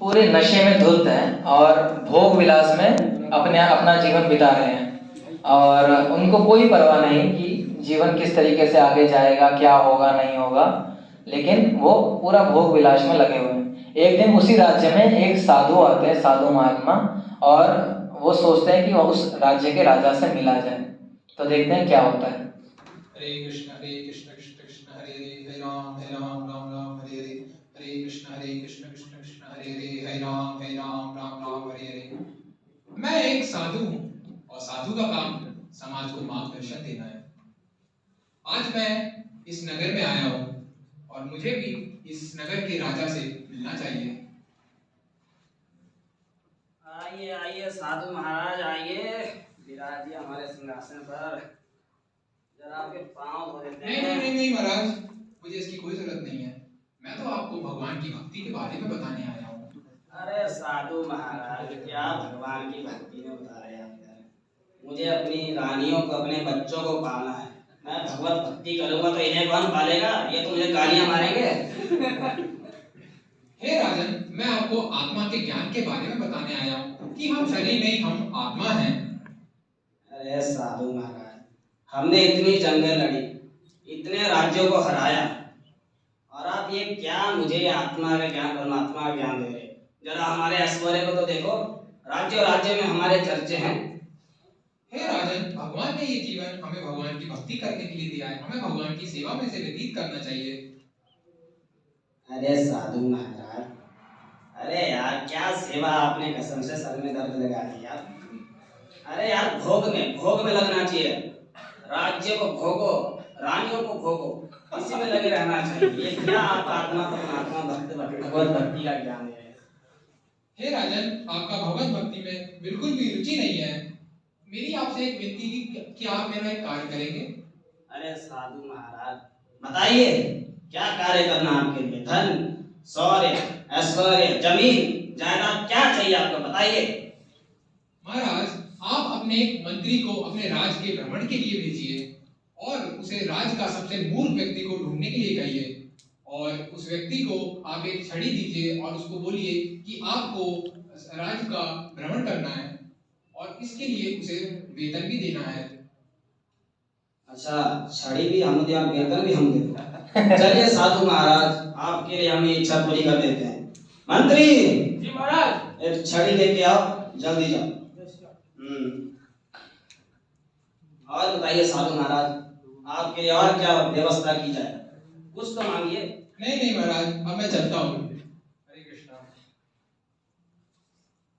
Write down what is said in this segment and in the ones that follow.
पूरे नशे में धुत हैं और भोग विलास में अपने अपना जीवन बिता रहे हैं और उनको कोई परवाह नहीं कि जीवन किस तरीके से आगे जाएगा, क्या होगा नहीं होगा, लेकिन वो पूरा भोग विलास में लगे हुए हैं। एक दिन उसी राज्य में एक साधु आते हैं, साधु महात्मा, और वो सोचते हैं कि वो उस राज्य के राजा से मिला जाए। तो देखते हैं क्या होता है। हरे कृष्ण कृष्ण कृष्ण हरे हरे राम राम राम हरे कृष्ण कृष्ण कृष्ण हरे हरे राम राम हरे हरे। मैं एक साधु हूँ और साधु का काम समाज को मार्गदर्शन देना है। आज मैं इस नगर में आया हूँ और मुझे भी इस नगर के राजा से मिलना चाहिए। आइए आइए साधु महाराज, आइए विराजिए हमारे सिंहासन पर। जरा आपके पांव धो देते हैं। नहीं महाराज, मुझे इसकी कोई जरूरत नहीं है। मैं तो आपको भगवान की भक्ति के बारे में बताने आया हूँ। अरे साधु महाराज, क्या भगवान की भक्ति में बता रहे हैं आप यार। मुझे अपनी रानियों को, अपने बच्चों को पालना है। मैं भगवत भक्ति करूंगा तो इन्हें कौन पालेगा? ये तो मुझे गालियां मारेंगे। हे राजन, मैं आपको आत्मा के ज्ञान के बारे में बताने आया हूँ कि हम शरीर नहीं, हम आत्मा हैं। अरे साधु महाराज, हमने इतनी जंगें लड़ी, इतने राज्यों को हराया, और आप ये क्या मुझे आत्मा का ज्ञान, परमात्मा का ज्ञान दे रहे? जरा हमारे ऐश्वर्य को तो देखो। राज्य में हमारे चर्चे हैं। हे राजन, भगवान ने ये जीवन हमें भगवान की भक्ति करने के लिए दिया है। हमें भगवान की सेवा में से व्यतीत करना चाहिए। अरे साधु महाराज, अरे यार क्या सेवा आपने, कसम से सर में दर्द लगा दिया। अरे यार भोग में लगना चाहिए। राज्य को भोगो, रानियों को भोगो, इसी में लगे रहना चाहिए। ये क्या आप आत्मा परमात्मा भगवत भक्ति का ज्ञान है? हे राजन, आपका भगवत भक्ति में बिल्कुल भी रुचि नहीं है। मेरी आपसे एक विनती कि आप मेरा एक कार्य करेंगे। अरे साधु महाराज, बताइए क्या कार्य करना आपके लिए? धन, शौर्य, ऐश्वर्य, जमीन, जायदाद, क्या चाहिए आपको? बताइए। महाराज, आप अपने एक मंत्री को अपने राज के भ्रमण के लिए भेजिए और उसे राज का सबसे मूर्ख व्यक्ति को ढूंढने के लिए कहिए, और उस व्यक्ति को आप एक छड़ी दीजिए और उसको बोलिए कि आपको राज का भ्रमण करना है और इसके लिए उसे वेतन भी देना है। अच्छा, छड़ी भी हम दें, वेतन भी हम दें। चलिए साधु महाराज, आपके लिए हम ये इच्छा पूरी कर देते हैं। मंत्री जी महाराज, एक छड़ी लेके आओ, जल्दी जाओ। और बताइए साधु महाराज, आपके लिए और क्या व्यवस्था की जाए? कुछ तो मांगिए। नहीं महाराज, अब मैं चलता हूँ। हरे कृष्णा।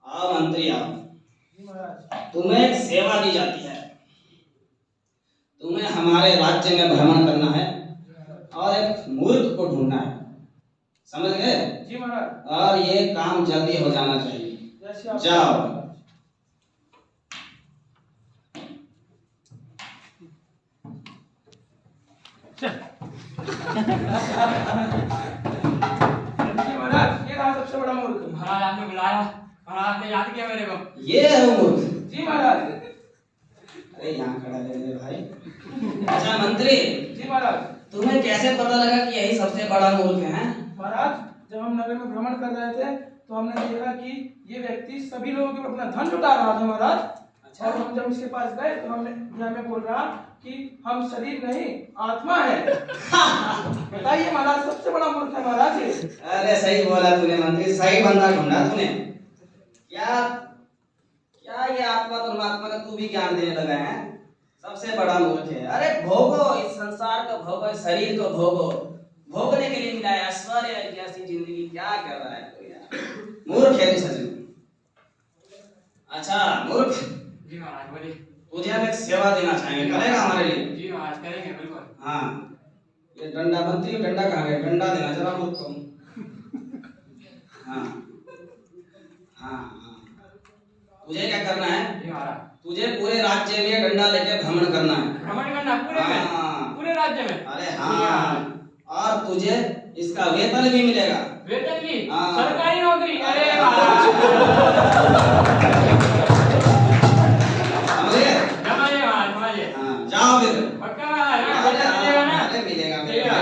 आओ मंत्री आओ। तुम्हें एक सेवा दी जाती है। तुम्हें हमारे राज्य में भ्रमण करना है और एक मूर्ख को ढूंढना है, समझ गए? जी महाराज। और ये काम जल्दी हो जाना चाहिए। जाओ। महाराज, ये रहा सबसे बड़ा मूर्ख। महाराज आपने बुलाया, महाराज आपने याद किया मेरे को। ये है मूर्ख। जी महाराज। अरे यहाँ खड़ा है मेरे भाई। अच्छा मंत्री जी महाराज, तुम्हें कैसे पता लगा कि यही सबसे बड़ा मूर्ख है? महाराज जब हम नगर में भ्रमण कर रहे थे तो हमने देखा कि ये व्यक्ति सभी लोगों के ऊपर अपना धन लुटा रहा था महाराज। अच्छा। और हम जब इसके पास गए तो हमें बोल रहा कि हम शरीर नहीं आत्मा है। बताइए महाराज, सबसे बड़ा मूर्ख है महाराज ये। अरे सही बोला तूने मंत्री, सही बंदा ढूंढा तूने। क्या क्या ये आत्मा परमात्मा का तू भी ज्ञान देने लगा है? सबसे बड़ा मूर्ख है। अरे भोगो, इस संसार को भोगो, इस शरीर को भोगो, भोगने के लिए मिला है ऐश्वर्य जैसी जिंदगी। क्या कर रहा है तू यार? मूर्ख है तू सच में। अच्छा मूर्ख। जी महाराज बोलिए। तुझे हम एक सेवा देना चाहेंगे, करेगा हमारे लिए? जी महाराज करेंगे बिल्कुल। हाँ, ये डंडा, मंत्री डंडा कहाँ गया? डंडा देना जरा मूर्ख को। हाँ हाँ हाँ, तुझे क्या करना है? जी महाराज। तुझे पूरे राज्य में डंडा लेके भ्रमण करना है। भ्रमण करना पूरे में? हाँ। पूरे राज्य में? अरे हाँ, और तुझे इसका वेतन भी मिलेगा। वेतन भी? हाँ। सरकारी नौकरी? अरे महाराज। समझे? समझिए महाराज, समझिए। हाँ, जाओ फिर। पक्का महाराज? अरे वेतन मिलेगा ना? अरे मिलेगा ठीक है।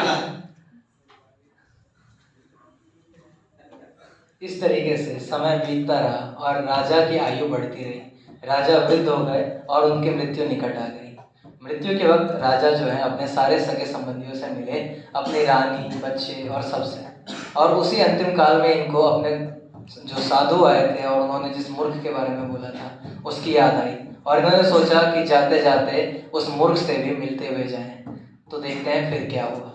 इस तरीके से समय बीतता रहा और राजा की आयु बढ़ती रही। राजा वृद्ध हो गए और उनकी मृत्यु निकट आ गई। मृत्यु के वक्त राजा जो है अपने सारे सगे संबंधियों से मिले, अपनी रानी, बच्चे और सबसे। और उसी अंतिम काल में इनको अपने जो साधु आए थे और उन्होंने जिस मूर्ख के बारे में बोला था उसकी याद आई और इन्होंने सोचा कि जाते जाते उस मूर्ख से भी मिलते हुए जाएं। तो देखते हैं फिर क्या हुआ।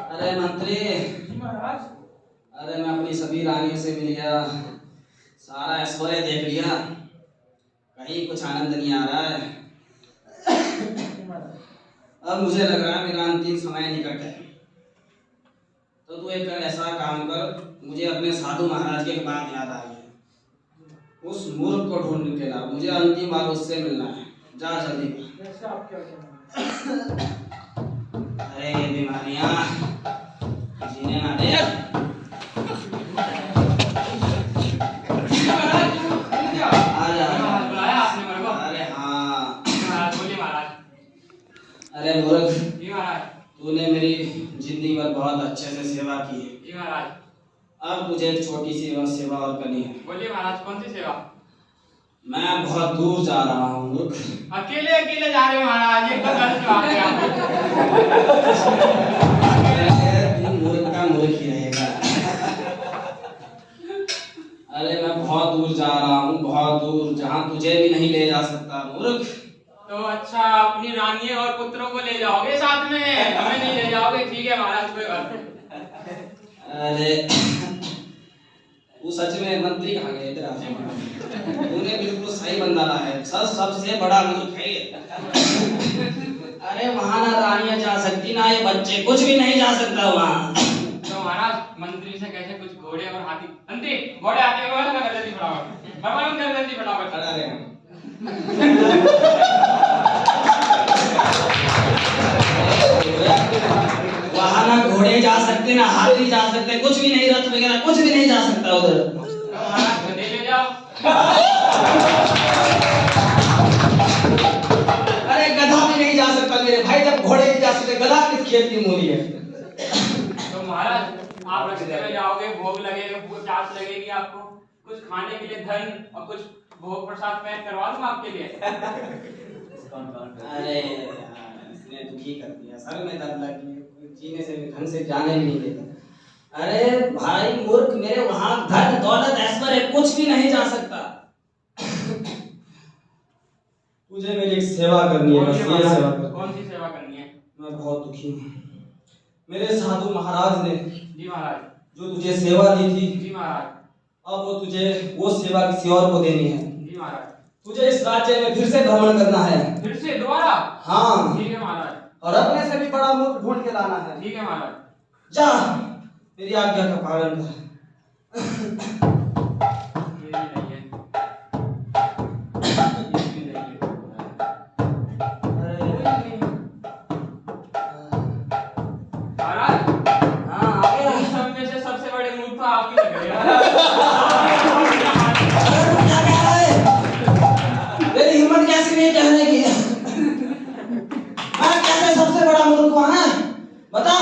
अरे मंत्री, जी महाराज। अरे मैं अपनी सभी रानियों से मिल गया, सारा ऐश्वर्य देख लिया, कहीं कुछ आनंद नहीं आ रहा है। जी महाराज। अब मुझे लग रहा है मेरा अंतिम समय निकट है। तो तू एक ऐसा काम कर, मुझे अपने साधु महाराज की बात याद आ गई। उस मूर्ख को ढूंढ के ला, मुझे अंतिम बार उससे मिलना है। जा जल्दी कर। जैसे आप क्या कहना। अरे ये बीमारियां जीने ना दे। आ जा। बुलाया आपने मेरे को? अरे हाँ। महाराज बोलिए महाराज। अरे मूर्ख, जी महाराज। तूने मेरी जिंदगी भर बहुत अच्छे से सेवा की है। जी महाराज। अब मुझे एक छोटी सी सेवा और करनी है। बोलिए महाराज, कौन सी सेवा? मैं बहुत दूर जा रहा हूँ मूर्ख। अकेले अकेले जा रहे हो महाराज, ये तो गलत बात है आपकी। तू मूर्ख का मूर्ख ही रहेगा। अरे मैं बहुत दूर जा रहा हूँ, बहुत दूर, जहाँ तुझे भी नहीं ले जा सकता मूर्ख। तो अच्छा, अपनी रानी और पुत्रों को ले जाओगे साथ में, हमें नहीं ले जाओगे? ठीक है महाराज, कोई बात नहीं। अरे तू सच में मंत्री कहाँ गए तेरा? तूने बिल्कुल सही बंदा लाया है। सबसे बड़ा मूर्ख है ये। अरे वहाँ ना रानियां जा सकती ना ये बच्चे, कुछ भी नहीं जा सकता वहाँ। तो महाराज मंत्री से कैसे कुछ घोड़े और हाथी? मंत्री, घोड़े हाथी को कर जल्दी फटाफट, भगवान कर जल्दी फटाफट। खड़ा रहे। वहाँ ना घोड़े जा सकते ना हाथी जा सकते, कुछ भी नहीं, रथ वगैरह कुछ भी नहीं जा सकता उधर। तो महाराज गधे ले जाओ। अरे गधा भी नहीं जा सकता मेरे भाई, जब घोड़े नहीं जा सकते गधा किस खेत की मूली है? तो महाराज आप रास्ते में जाओगे, भोग लगेगा, प्यास लगेगी आपको, कुछ खाने के लिए धन और कुछ भोग प्रसाद पैक करवा दूं आपके लिए। अरे यार, इसने दुखी कर दिया, सर में दर्द लग गई, जीने से भी ढंग से जाने भी नहीं देता। अरे भाई मूर्ख, मेरे वहां धन दौलत ऐश्वर्य कुछ भी नहीं जा सकता। तुझे मेरी एक सेवा करनी है, बस ये सेवा कर। कौन सी सेवा करनी है? मैं बहुत दुखी हूँ। मेरे साधु महाराज ने जी महाराज। जो तुझे सेवा दी थी, जी महाराज। अब वो तुझे वो सेवा किसी और को देनी है। जी महाराज। तुझे इस राज्य में फिर से भ्रमण करना है। फिर से दोबारा? हाँ। ठीक है महाराज। और अपने से भी बड़ा मूर्ख ढूंढ के लाना है। ठीक है महाराज। जा, मेरी आज्ञा का पालन कर। ये भी नहीं है। ये भी नहीं है। महाराज, हाँ, आ गया। इन सब में से सबसे बड़े मूर्ख तो आप ही लग रहे हैं। क्या कह रहा है? मेरी हिम्मत कैसे नहीं कहने की? मैं कैसे सबसे बड़ा मूर्ख हूँ? बता।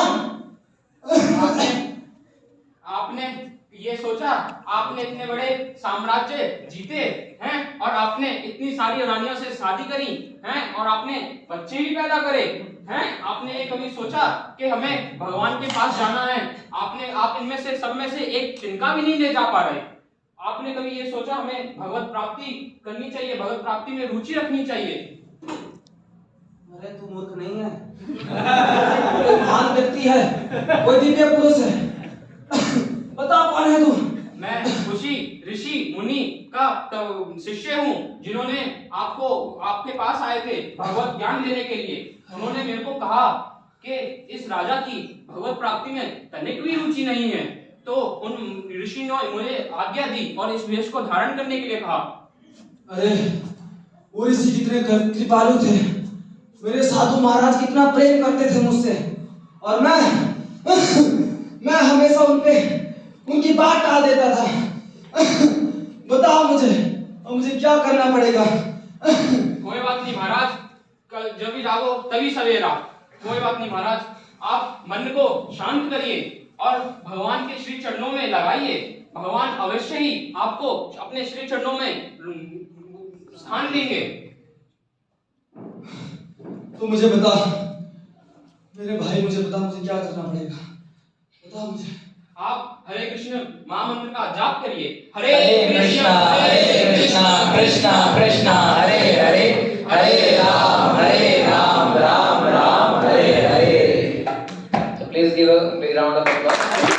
आपने ये सोचा, आपने इतने बड़े साम्राज्य जीते हैं और आपने इतनी सारी रानियों से शादी करी हैं और आपने बच्चे भी पैदा करे हैं। आपने ये कभी सोचा कि हमें भगवान के पास जाना है? आप इनमें से सब में से एक तिनका भी नहीं ले जा पा रहे। आपने कभी ये सोचा हमें भगवत प्राप्ति करनी चाहिए, भगवत प्राप्ति में रुचि रखनी चाहिए? अरे तू मूर्ख नहीं है, कोई महान व्यक्ति है, कोई दिव्य पुरुष है। बता कौन है तू? मैं ऋषि मुनि का शिष्य हूँ, जिन्होंने आपको आपके पास आए थे भगवत ज्ञान देने के लिए। उन्होंने मेरे को कहा कि इस राजा की भगवत प्राप्ति में तनिक भी रुचि नहीं है, तो उन ऋषि ने मुझे आज्ञा दी और इस वेश को धारण करने के लिए कहा। अरे वो ऋषि कितने कृपालु थे, मेरे साधु महाराज कितना प्रेम करते थे मुझसे, और मैं हमेशा उनकी बात टाल देता था। बताओ मुझे क्या करना पड़ेगा? कोई बात नहीं महाराज, कल जब भी जागो तभी सवेरा। कोई बात नहीं महाराज, आप मन को शांत करिए और भगवान के श्री चरणों में लगाइए। भगवान अवश्य ही आपको अपने श्री चरणों में स्थान देंगे। तो मुझे बता मेरे भाई, मुझे बता मुझे क्या करना पड़ेगा, बता मुझे। आप हरे कृष्ण महामंत्र का जाप करिए। हरे कृष्णा कृष्णा कृष्णा हरे हरे, हरे Ram Ram Ram Hare Hare. So please give a big round of applause.